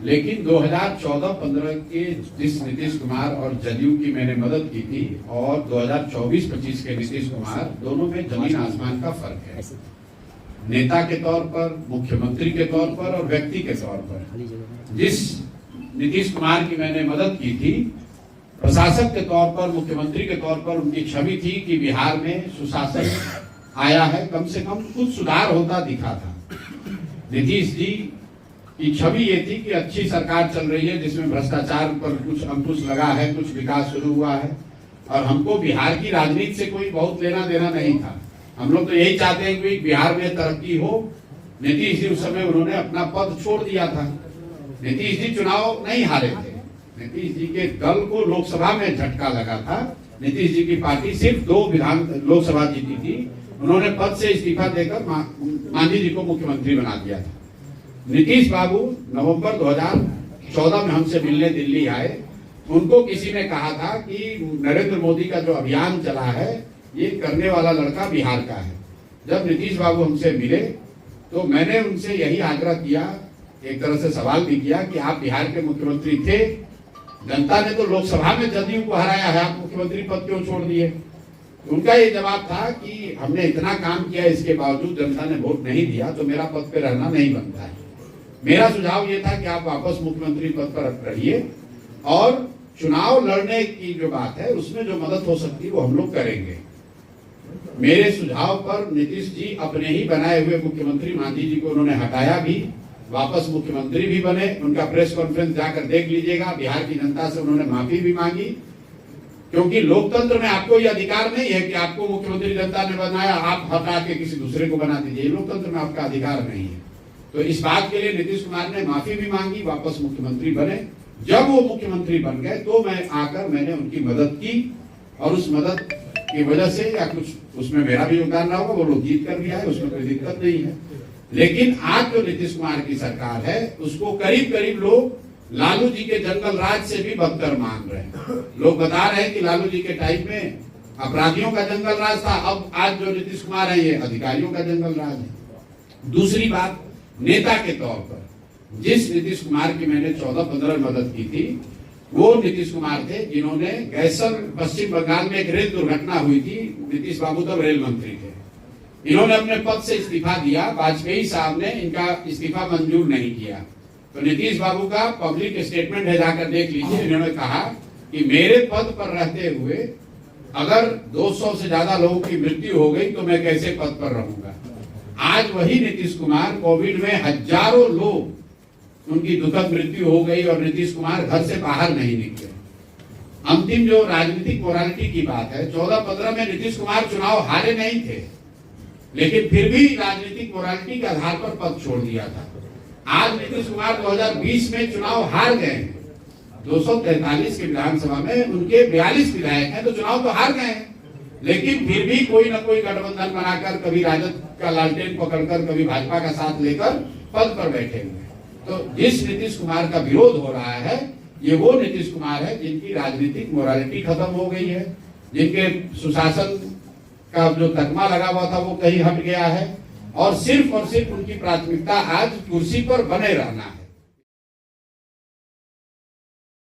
लेकिन 2014-15 के जिस नीतीश कुमार और जदयू की मैंने मदद की थी और 2024-25 के नीतीश कुमार, दोनों में जमीन आसमान का फर्क है। नेता के तौर पर, मुख्यमंत्री के तौर पर और व्यक्ति के तौर पर जिस नीतीश कुमार की मैंने मदद की थी, प्रशासक के तौर पर, मुख्यमंत्री के तौर पर उनकी छवि थी कि बिहार में सुशासन आया है, कम से कम कुछ सुधार होता दिखा था। नीतीश जी की छवि ये थी कि अच्छी सरकार चल रही है जिसमें भ्रष्टाचार पर कुछ अंकुश लगा है, कुछ विकास शुरू हुआ है। और हमको बिहार की राजनीति से कोई बहुत लेना देना नहीं था। हम लोग तो यही चाहते हैं कि बिहार में तरक्की हो। नीतीश जी उस समय उन्होंने अपना पद छोड़ दिया था। नीतीश जी चुनाव नहीं हारे थे। नीतीश जी के दल को लोकसभा में झटका लगा था। नीतीश जी की पार्टी सिर्फ 2 लोकसभा जीती थी। उन्होंने पद से इस्तीफा देकर मांझी जी को मुख्यमंत्री बना दिया था। नीतीश बाबू नवंबर 2014 में हमसे मिलने दिल्ली आए। उनको किसी ने कहा था कि नरेंद्र मोदी का जो अभियान चला है, ये करने वाला लड़का बिहार का है। जब नीतीश बाबू हमसे मिले तो मैंने उनसे यही आग्रह किया, एक तरह से सवाल भी किया कि आप बिहार के मुख्यमंत्री थे, जनता ने तो लोकसभा में जदयू को हराया है, आप मुख्यमंत्री पद क्यों छोड़ दिए? उनका ये जवाब था कि हमने इतना काम किया, इसके बावजूद जनता ने वोट नहीं दिया, तो मेरा पद पे रहना नहीं बनता है। मेरा सुझाव ये था कि आप वापस मुख्यमंत्री पद पर रहिए और चुनाव लड़ने की जो बात है उसमें जो मदद हो सकती है वो हम लोग करेंगे। मेरे सुझाव पर नीतीश जी अपने ही बनाए हुए मुख्यमंत्री मांझी जी को उन्होंने हटाया भी, वापस मुख्यमंत्री भी बने। उनका प्रेस कॉन्फ्रेंस जाकर देख लीजिएगा। बिहार की जनता से उन्होंने माफी भी मांगी, क्योंकि लोकतंत्र में आपको ये अधिकार नहीं है कि आपको मुख्यमंत्री जनता ने बनाया, आप हटा के किसी दूसरे को बना दीजिए। लोकतंत्र में आपका अधिकार नहीं है। तो इस बात के लिए नीतीश कुमार ने माफी भी मांगी, वापस मुख्यमंत्री बने। जब वो मुख्यमंत्री बन गए तो मैंने उनकी मदद की और उस मदद की वजह से या कुछ उसमें मेरा भी योगदान रहा होगा, वो लोग जीत कर भी आए, उसमें कोई दिक्कत नहीं है। लेकिन आज जो नीतीश कुमार की सरकार है उसको करीब करीब लोग लालू जी के जंगल राज से भी बदतर मान रहे हैं। लोग बता रहे हैं कि लालू जी के टाइम में अपराधियों का जंगल राज था, अब आज जो नीतीश कुमार है ये अधिकारियों का जंगल राज है। दूसरी बात, नेता के तौर पर जिस नीतीश कुमार की मैंने 14-15 मदद की थी, वो नीतीश कुमार थे जिन्होंने गैसन पश्चिम बंगाल में एक रेल दुर्घटना हुई थी। नीतीश बाबू तब रेल मंत्री थे। इन्होंने अपने पद से इस्तीफा दिया, वाजपेयी साहब ने इनका इस्तीफा मंजूर नहीं किया। तो नीतीश बाबू का पब्लिक स्टेटमेंट है, जाकर देख लीजिए। इन्होंने कहा कि मेरे पद पर रहते हुए अगर 200 से ज्यादा लोगों की मृत्यु हो गई तो मैं कैसे पद पर रहूंगा। आज वही नीतीश कुमार, कोविड में हजारों लोग उनकी दुखद मृत्यु हो गई और नीतीश कुमार घर से बाहर नहीं निकले। अंतिम जो राजनीतिक मोरालिटी की बात है, 14-15 में नीतीश कुमार चुनाव हारे नहीं थे, लेकिन फिर भी राजनीतिक मोरालिटी के आधार पर पद छोड़ दिया था। आज नीतीश कुमार 2020 में चुनाव हार गए हैं। 243 की विधानसभा में उनके 42 विधायक हैं, तो चुनाव तो हार गए हैं, लेकिन फिर भी कोई ना कोई गठबंधन बनाकर, कभी राजद का लालटेन पकड़कर, कभी भाजपा का साथ लेकर पद पर बैठे हुए हैं। तो जिस नीतीश कुमार का विरोध हो रहा है, ये वो नीतीश कुमार है जिनकी राजनीतिक मोरालिटी खत्म हो गई है, जिनके सुशासन का जो तकमा लगा हुआ था वो कहीं हट गया है और सिर्फ उनकी प्राथमिकता आज कुर्सी पर बने रहना है।